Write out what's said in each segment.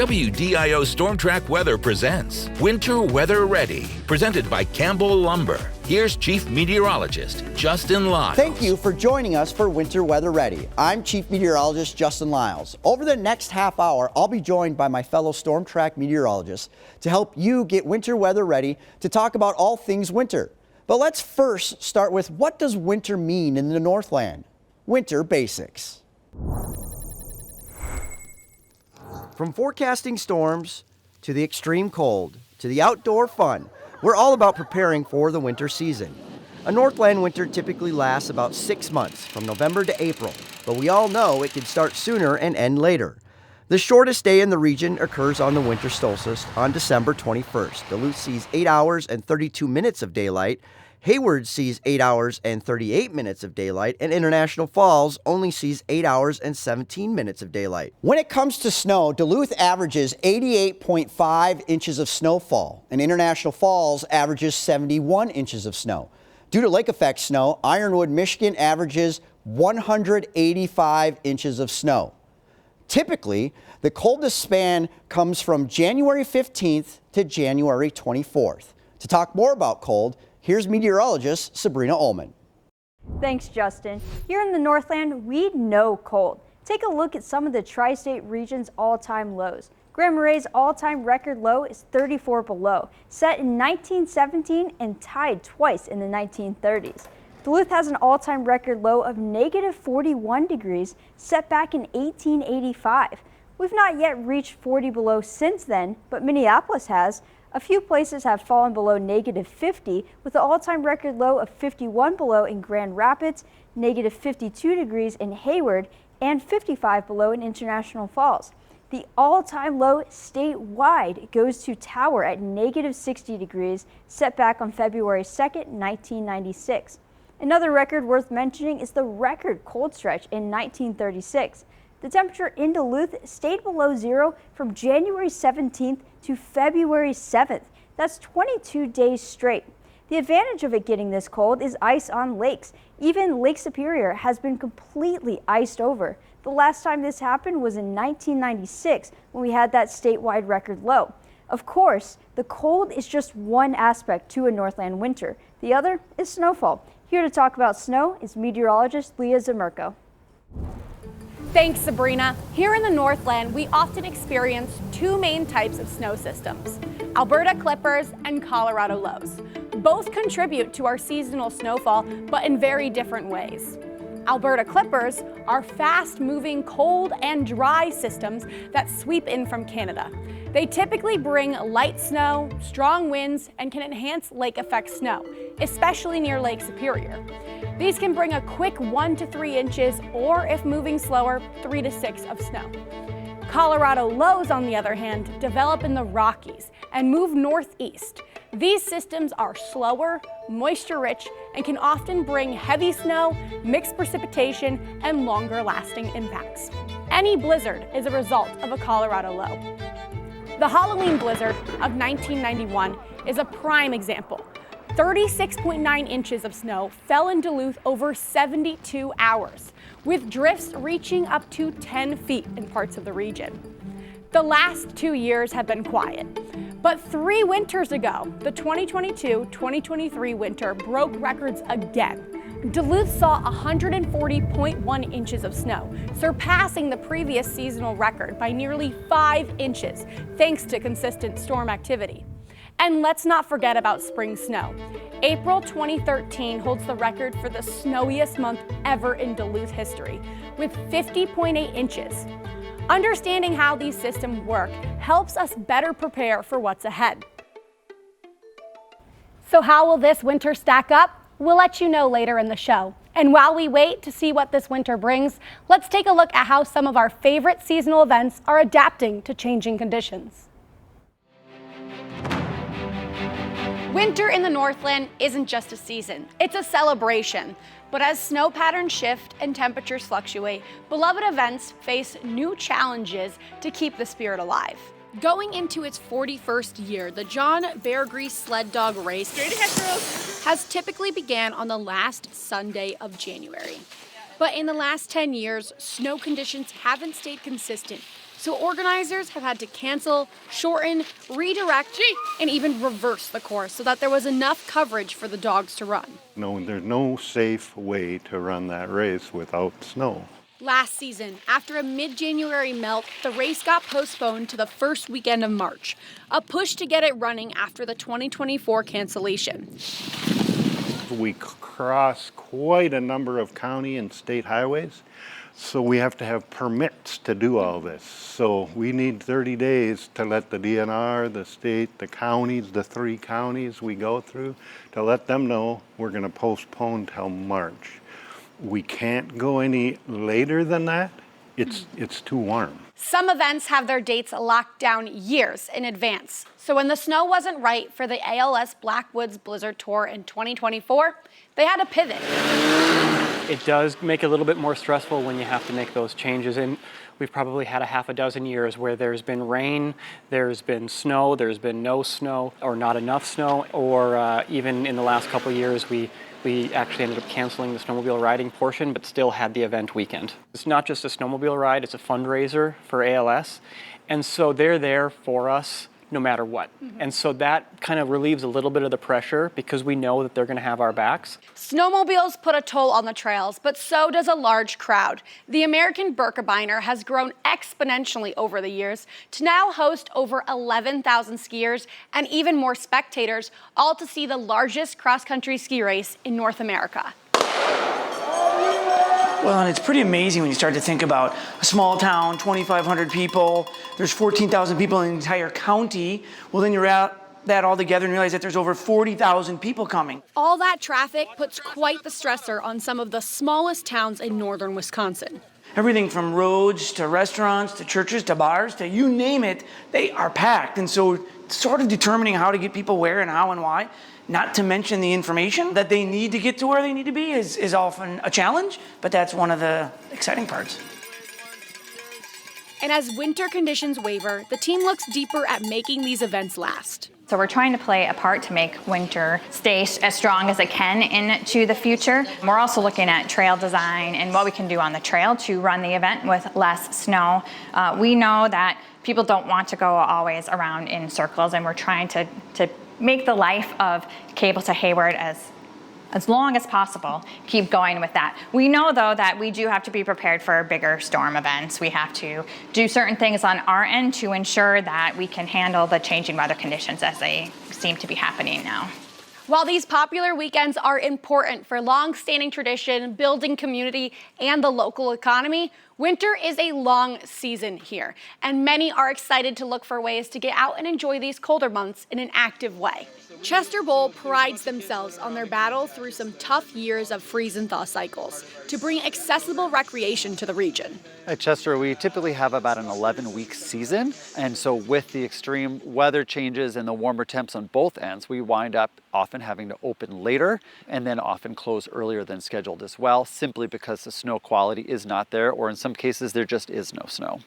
WDIO Storm Track Weather presents Winter Weather Ready, presented by Campbell Lumber. Here's Chief Meteorologist Justin Liles. Thank you for joining us for Winter Weather Ready. I'm Chief Meteorologist Justin Liles. Over the next half hour, I'll be joined by my fellow Storm Track meteorologists to help you get winter weather ready to talk about all things winter. But let's first start with, what does winter mean in the Northland? Winter basics. From forecasting storms to the extreme cold to the outdoor fun, we're all about preparing for the winter season. A Northland winter typically lasts about 6 months, from November to April, but we all know it can start sooner and end later. The shortest day in the region occurs on the winter solstice on December 21st. Duluth sees 8 hours and 32 minutes of daylight. Hayward sees 8 hours and 38 minutes of daylight, and International Falls only sees 8 hours and 17 minutes of daylight. When it comes to snow, Duluth averages 88.5 inches of snowfall, and International Falls averages 71 inches of snow. Due to lake effect snow, Ironwood, Michigan averages 185 inches of snow. Typically, the coldest span comes from January 15th to January 24th. To talk more about cold, here's meteorologist Sabrina Ullman. Thanks, Justin. Here in the Northland, we know cold. Take a look at some of the tri-state region's all-time lows. Grand Marais' all-time record low is 34 below, set in 1917 and tied twice in the 1930s. Duluth has an all-time record low of negative 41 degrees, set back in 1885. We've not yet reached 40 below since then, but Minneapolis has. A few places have fallen below negative 50, with the all-time record low of 51 below in Grand Rapids, negative 52 degrees in Hayward, and 55 below in International Falls. The all-time low statewide goes to Tower at negative 60 degrees, set back on February 2nd, 1996. Another record worth mentioning is the record cold stretch in 1936. The temperature in Duluth stayed below zero from January 17th to February 7th. That's 22 days straight. The advantage of it getting this cold is ice on lakes. Even Lake Superior has been completely iced over. The last time this happened was in 1996 when we had that statewide record low. Of course, the cold is just one aspect to a Northland winter. The other is snowfall. Here to talk about snow is meteorologist Lea Zmurko. Thanks, Sabrina. Here in the Northland, we often experience two main types of snow systems, Alberta clippers and Colorado lows. Both contribute to our seasonal snowfall, but in very different ways. Alberta clippers are fast-moving cold and dry systems that sweep in from Canada. They typically bring light snow, strong winds, and can enhance lake effect snow, especially near Lake Superior. These can bring a quick 1 to 3 inches, or if moving slower, 3 to 6 of snow. Colorado lows, on the other hand, develop in the Rockies and move northeast. These systems are slower, moisture-rich, and can often bring heavy snow, mixed precipitation, and longer-lasting impacts. Any blizzard is a result of a Colorado low. The Halloween blizzard of 1991 is a prime example. 36.9 inches of snow fell in Duluth over 72 hours, with drifts reaching up to 10 feet in parts of the region. The last 2 years have been quiet, but 3 winters ago, the 2022-2023 winter broke records again. Duluth saw 140.1 inches of snow, surpassing the previous seasonal record by nearly 5 inches, thanks to consistent storm activity. And let's not forget about spring snow. April 2013 holds the record for the snowiest month ever in Duluth history, with 50.8 inches. Understanding how these systems work helps us better prepare for what's ahead. So how will this winter stack up? We'll let you know later in the show. And while we wait to see what this winter brings, let's take a look at how some of our favorite seasonal events are adapting to changing conditions. Winter in the Northland isn't just a season, it's a celebration. But as snow patterns shift and temperatures fluctuate, beloved events face new challenges to keep the spirit alive. Going into its 41st year, the John Bear Grease Sled Dog Race has typically began on the last Sunday of January. But in the last 10 years, snow conditions haven't stayed consistent, So organizers have had to cancel, shorten, redirect, and even reverse the course so that there was enough coverage for the dogs to run. No, there's no safe way to run that race without snow. Last season, after a mid-January melt, the race got postponed to the first weekend of March, a push to get it running after the 2024 cancellation. We cross quite a number of county and state highways, so we have to have permits to do all this. So we need 30 days to let the DNR, the state, the counties, the 3 counties we go through, to let them know we're going to postpone till March. We can't go any later than that. It's too warm. Some events have their dates locked down years in advance. So when the snow wasn't right for the ALS Blackwoods Blizzard Tour in 2024, they had to pivot. It does make it a little bit more stressful when you have to make those changes. And we've probably had a half a dozen years where there's been rain, there's been snow, there's been no snow, or not enough snow, or even in the last couple of years, we actually ended up canceling the snowmobile riding portion, but still had the event weekend. It's not just a snowmobile ride, it's a fundraiser for ALS. And so they're there for us no matter what. And so that kind of relieves a little bit of the pressure because we know that they're going to have our backs. Snowmobiles put a toll on the trails, but so does a large crowd. The American Birkebeiner has grown exponentially over the years to now host over 11,000 skiers and even more spectators, all to see the largest cross-country ski race in North America. Well, and it's pretty amazing when you start to think about a small town, 2,500 people, there's 14,000 people in the entire county. Well, then you're at that all together and realize that there's over 40,000 people coming. All that traffic puts quite the stressor on some of the smallest towns in northern Wisconsin. Everything from roads to restaurants to churches to bars to you name it, they are packed. And so sort of determining how to get people where and how and why, not to mention the information that they need to get to where they need to be is often a challenge, but that's one of the exciting parts. And as winter conditions waver, the team looks deeper at making these events last. So we're trying to play a part to make winter stay as strong as it can into the future. We're also looking at trail design and what we can do on the trail to run the event with less snow. We know that people don't want to go always around in circles, and we're trying to make the life of Cable to Hayward as long as possible, keep going with that. We know, though, that we do have to be prepared for bigger storm events. We have to do certain things on our end to ensure that we can handle the changing weather conditions as they seem to be happening now. While these popular weekends are important for long-standing tradition, building community, and the local economy, winter is a long season here, and many are excited to look for ways to get out and enjoy these colder months in an active way. Chester Bowl prides themselves on their battle through some tough years of freeze and thaw cycles to bring accessible recreation to the region. At Chester, we typically have about an 11-week season, and so with the extreme weather changes and the warmer temps on both ends, we wind up often having to open later and then often close earlier than scheduled as well, simply because the snow quality is not there, or in some cases there just is no snow.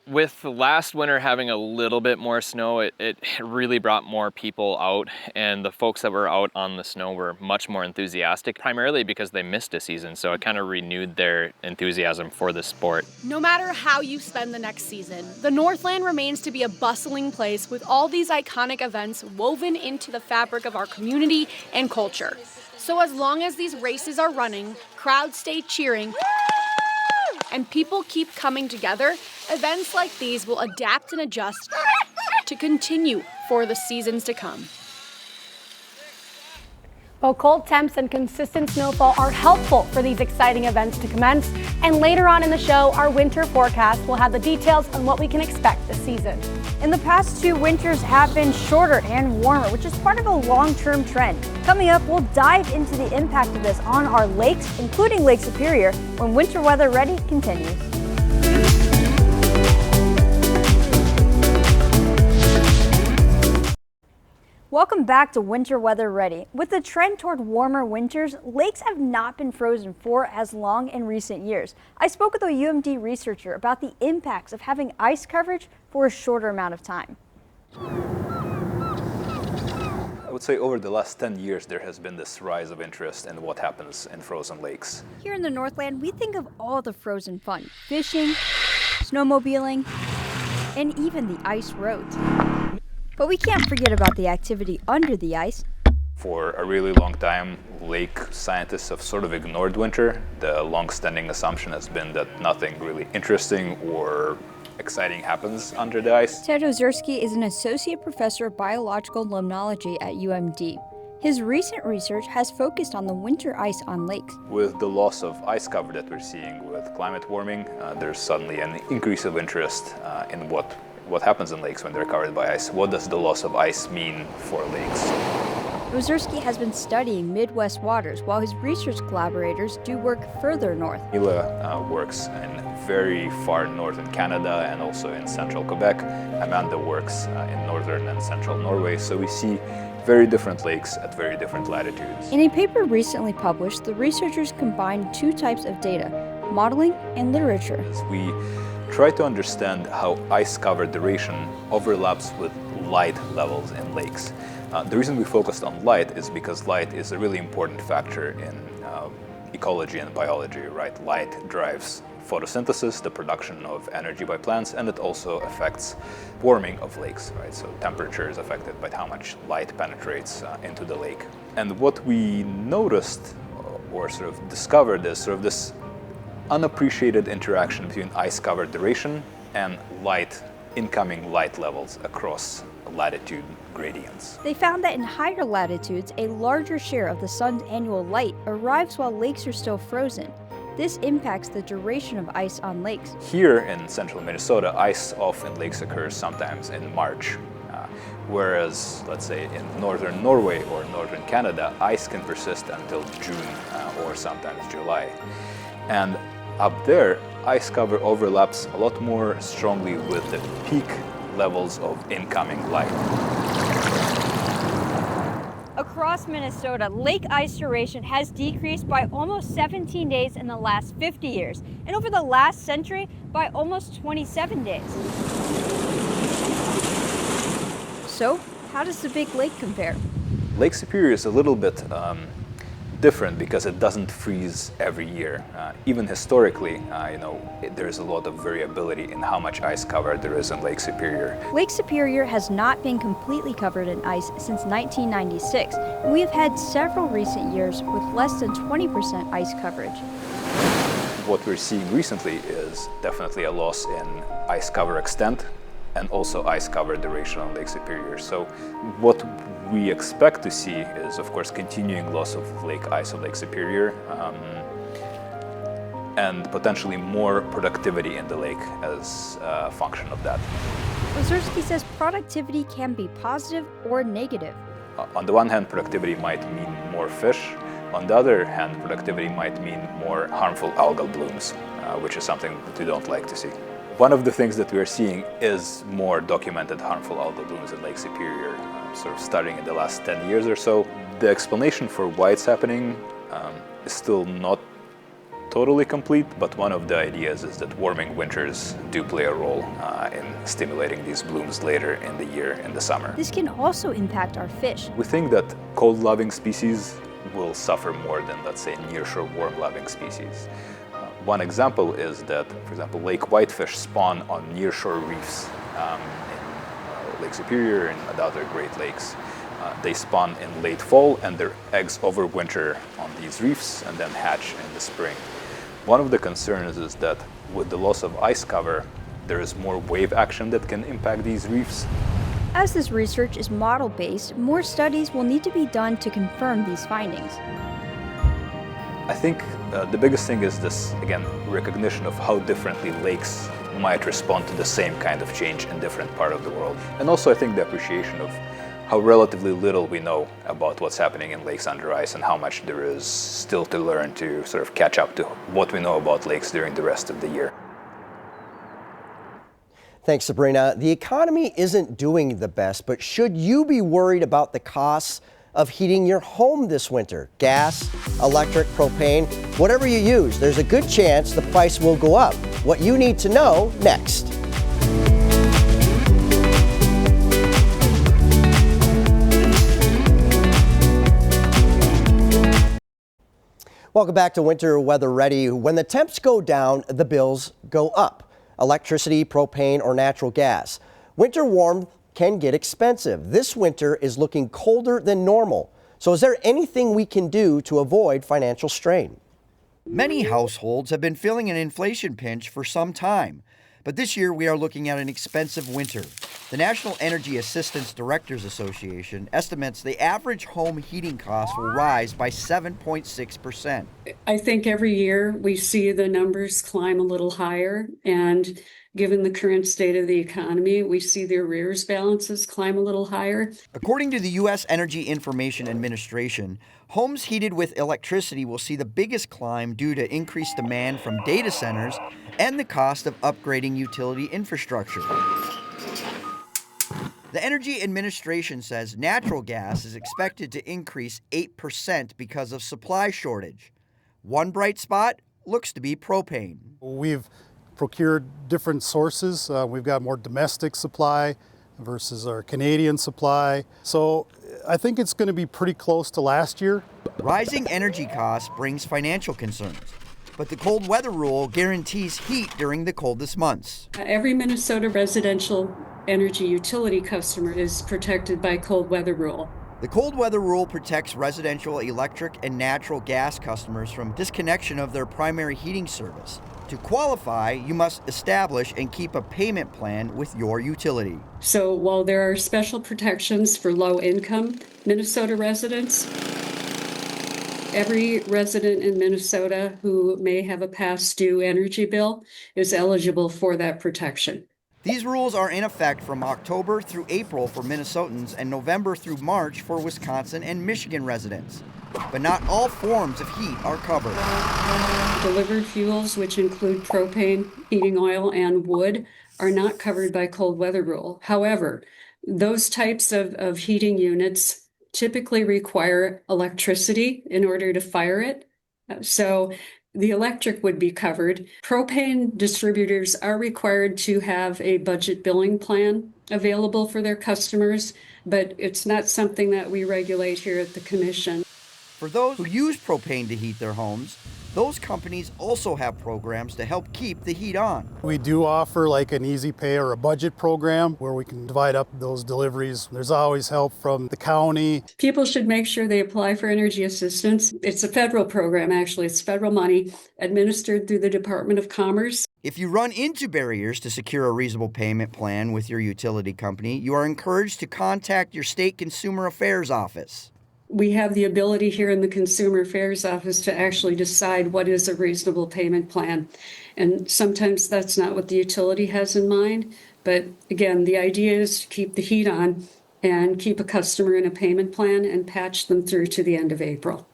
With the last winter having a little bit more snow, it really brought more people out, and the folks that were out on the snow were much more enthusiastic, primarily because they missed a season, so it kind of renewed their enthusiasm for the sport. No matter how you spend the next season, the Northland remains to be a bustling place with all these iconic events woven into the fabric of our community and culture. So as long as these races are running, crowds stay cheering, and people keep coming together, events like these will adapt and adjust to continue for the seasons to come. Well, cold temps and consistent snowfall are helpful for these exciting events to commence, and later on in the show, our winter forecast will have the details on what we can expect this season. In the past 2 winters have been shorter and warmer, which is part of a long-term trend. Coming up, we'll dive into the impact of this on our lakes, including Lake Superior, when Winter Weather Ready continues. Welcome back to Winter Weather Ready. With the trend toward warmer winters, lakes have not been frozen for as long in recent years. I spoke with a UMD researcher about the impacts of having ice coverage for a shorter amount of time. I would say over the last 10 years there has been this rise of interest in what happens in frozen lakes. Here in the Northland, we think of all the frozen fun: fishing, snowmobiling, and even the ice roads. But we can't forget about the activity under the ice. For a really long time, lake scientists have sort of ignored winter. The long-standing assumption has been that nothing really interesting or exciting happens under the ice. Ted Ozerski is an associate professor of biological limnology at UMD. His recent research has focused on the winter ice on lakes. With the loss of ice cover that we're seeing with climate warming, there's suddenly an increase of interest in what happens in lakes when they're covered by ice. What does the loss of ice mean for lakes? Ozerski has been studying Midwest waters while his research collaborators do work further north. Lea works in very far northern Canada and also in central Quebec. Amanda works in northern and central Norway. So we see very different lakes at very different latitudes. In a paper recently published, the researchers combined two types of data, modeling and literature. We try to understand how ice cover duration overlaps with light levels in lakes. The reason we focused on light is because light is a really important factor in ecology and biology, right? Light drives photosynthesis, the production of energy by plants, and it also affects warming of lakes, right? So temperature is affected by how much light penetrates into the lake. And what we noticed or sort of discovered is sort of this unappreciated interaction between ice cover duration and incoming light levels across latitude gradients. They found that in higher latitudes, a larger share of the sun's annual light arrives while lakes are still frozen. This impacts the duration of ice on lakes. Here in central Minnesota, ice off in lakes occurs sometimes in March, whereas, let's say, in northern Norway or northern Canada, ice can persist until June or sometimes July. And up there, ice cover overlaps a lot more strongly with the peak levels of incoming light. Across Minnesota, lake ice duration has decreased by almost 17 days in the last 50 years, and over the last century by almost 27 days. So, how does the Big Lake compare? Lake Superior is a little bit different because it doesn't freeze every year. Even historically, there's a lot of variability in how much ice cover there is in Lake Superior. Lake Superior has not been completely covered in ice since 1996, and we have had several recent years with less than 20% ice coverage. What we're seeing recently is definitely a loss in ice cover extent and also ice cover duration on Lake Superior. So what we expect to see is, of course, continuing loss of lake ice on Lake Superior and potentially more productivity in the lake as a function of that. Ozerski says productivity can be positive or negative. On the one hand, productivity might mean more fish. On the other hand, productivity might mean more harmful algal blooms, which is something that we don't like to see. One of the things that we're seeing is more documented harmful algal blooms in Lake Superior, sort of starting in the last 10 years or so. The explanation for why it's happening is still not totally complete, but one of the ideas is that warming winters do play a role in stimulating these blooms later in the year, in the summer. This can also impact our fish. We think that cold-loving species will suffer more than, let's say, nearshore warm-loving species. One example is that, for example, lake whitefish spawn on nearshore reefs in Lake Superior and other Great Lakes. They spawn in late fall and their eggs overwinter on these reefs and then hatch in the spring. One of the concerns is that with the loss of ice cover, there is more wave action that can impact these reefs. As this research is model-based, more studies will need to be done to confirm these findings. I think the biggest thing is this, again, recognition of how differently lakes might respond to the same kind of change in different parts of the world. And also I think the appreciation of how relatively little we know about what's happening in lakes under ice and how much there is still to learn to sort of catch up to what we know about lakes during the rest of the year. Thanks, Sabrina. The economy isn't doing the best, but should you be worried about the costs of heating your home this winter? Gas, electric, propane, whatever you use, there's a good chance the price will go up. What you need to know next. Welcome back to Winter Weather Ready. When the temps go down, the bills go up. electricity, propane, or natural gas. Winter warmth can get expensive. This winter is looking colder than normal. So is there anything we can do to avoid financial strain? Many households have been feeling an inflation pinch for some time, but this year we are looking at an expensive winter. The National Energy Assistance Directors Association estimates the average home heating cost will rise by 7.6%. I think every year we see the numbers climb a little higher, and given the current state of the economy, we see the arrears balances climb a little higher. According to the U.S. Energy Information Administration, homes heated with electricity will see the biggest climb due to increased demand from data centers and the cost of upgrading utility infrastructure. The Energy Administration says natural gas is expected to increase 8% because of supply shortage. One bright spot looks to be propane. We've procured different sources. We've got more domestic supply versus our Canadian supply. So I think it's going to be pretty close to last year. Rising energy costs brings financial concerns, but the cold weather rule guarantees heat during the coldest months. Every Minnesota residential energy utility customer is protected by cold weather rule. The cold weather rule protects residential electric and natural gas customers from disconnection of their primary heating service. To qualify, you must establish and keep a payment plan with your utility. So while there are special protections for low-income Minnesota residents, every resident in Minnesota who may have a past due energy bill is eligible for that protection. These rules are in effect from October through April for Minnesotans and November through March for Wisconsin and Michigan residents. But not all forms of heat are covered. Delivered fuels, which include propane, heating oil, and wood, are not covered by cold weather rule. However, those types of heating units typically require electricity in order to fire it. So the electric would be covered. Propane distributors are required to have a budget billing plan available for their customers, but it's not something that we regulate here at the Commission. For those who use propane to heat their homes, those companies also have programs to help keep the heat on. We do offer like an easy pay or a budget program where we can divide up those deliveries. There's always help from the county. People should make sure they apply for energy assistance. It's a federal program, actually. It's federal money administered through the Department of Commerce. If you run into barriers to secure a reasonable payment plan with your utility company, you are encouraged to contact your state consumer affairs office. We have the ability here in the Consumer Affairs Office to actually decide what is a reasonable payment plan. And sometimes that's not what the utility has in mind. But again, the idea is to keep the heat on and keep a customer in a payment plan and patch them through to the end of April.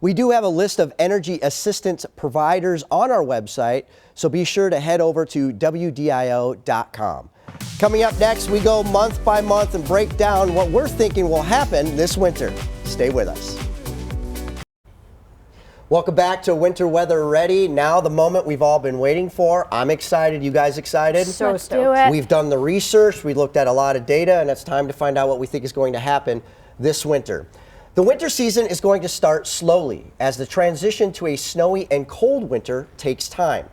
We do have a list of energy assistance providers on our website, so be sure to head over to WDIO.com. Coming up next, we go month by month and break down what we're thinking will happen this winter. Stay with us. Welcome back to Winter Weather Ready. Now the moment we've all been waiting for. I'm excited. You guys excited? Let's do it. We've done the research. We looked at a lot of data, and it's time to find out what we think is going to happen this winter. The winter season is going to start slowly as the transition to a snowy and cold winter takes time.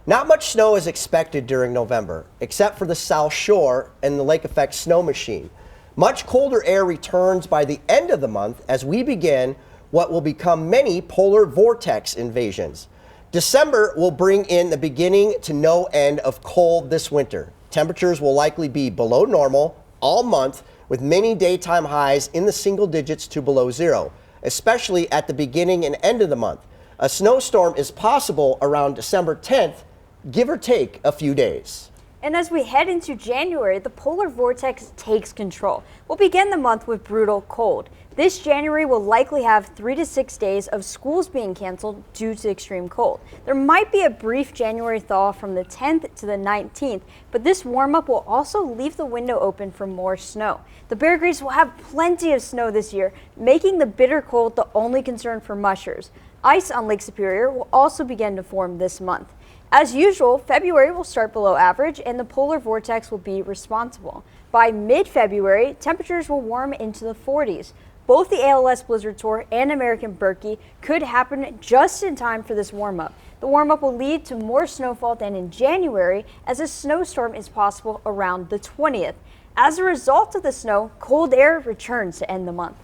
Not much snow is expected during November, except for the South Shore and the lake effect snow machine. Much colder air returns by the end of the month as we begin what will become many polar vortex invasions. December will bring in the beginning to no end of cold this winter. Temperatures will likely be below normal all month, with many daytime highs in the single digits to below zero, especially at the beginning and end of the month. A snowstorm is possible around December 10th, give or take a few days. And as we head into January, the polar vortex takes control. We'll begin the month with brutal cold. This January will likely have 3 to 6 days of schools being canceled due to extreme cold. There might be a brief January thaw from the 10th to the 19th, but this warm-up will also leave the window open for more snow. The Bear Creeks will have plenty of snow this year, making the bitter cold the only concern for mushers. Ice on Lake Superior will also begin to form this month. As usual, February will start below average and the polar vortex will be responsible. By mid-February, temperatures will warm into the 40s. Both the ALS Blizzard Tour and American Berkey could happen just in time for this warm-up. The warm-up will lead to more snowfall than in January, as a snowstorm is possible around the 20th. As a result of the snow, cold air returns to end the month.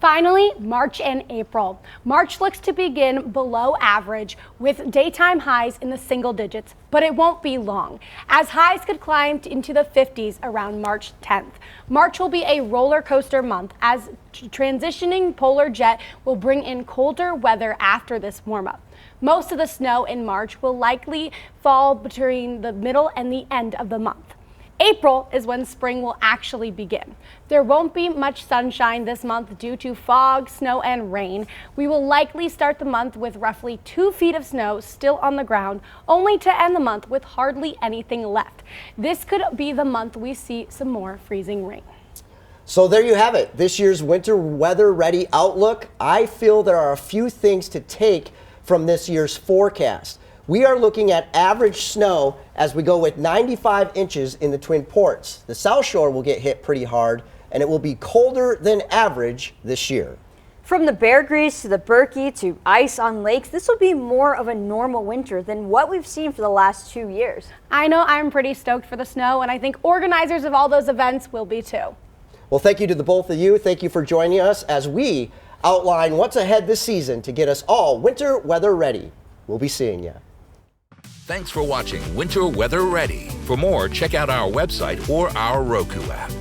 Finally, March and April. March looks to begin below average with daytime highs in the single digits, but it won't be long, as highs could climb into the 50s around March 10th. March will be a roller coaster month, as transitioning polar jet will bring in colder weather after this warm-up. Most of the snow in March will likely fall between the middle and the end of the month. April is when spring will actually begin. There won't be much sunshine this month due to fog, snow, and rain. We will likely start the month with roughly 2 feet of snow still on the ground, only to end the month with hardly anything left. This could be the month we see some more freezing rain. So there you have it, this year's winter weather ready outlook. I feel there are a few things to take from this year's forecast. We are looking at average snow as we go with 95 inches in the Twin Ports. The South Shore will get hit pretty hard, and it will be colder than average this year. From the Bear Grease to the Berkey to ice on lakes, this will be more of a normal winter than what we've seen for the last 2 years. I know I'm pretty stoked for the snow, and I think organizers of all those events will be too. Well, thank you to the both of you. Thank you for joining us as we outline what's ahead this season to get us all winter weather ready. We'll be seeing you. Thanks for watching Winter Weather Ready. For more, check out our website or our Roku app.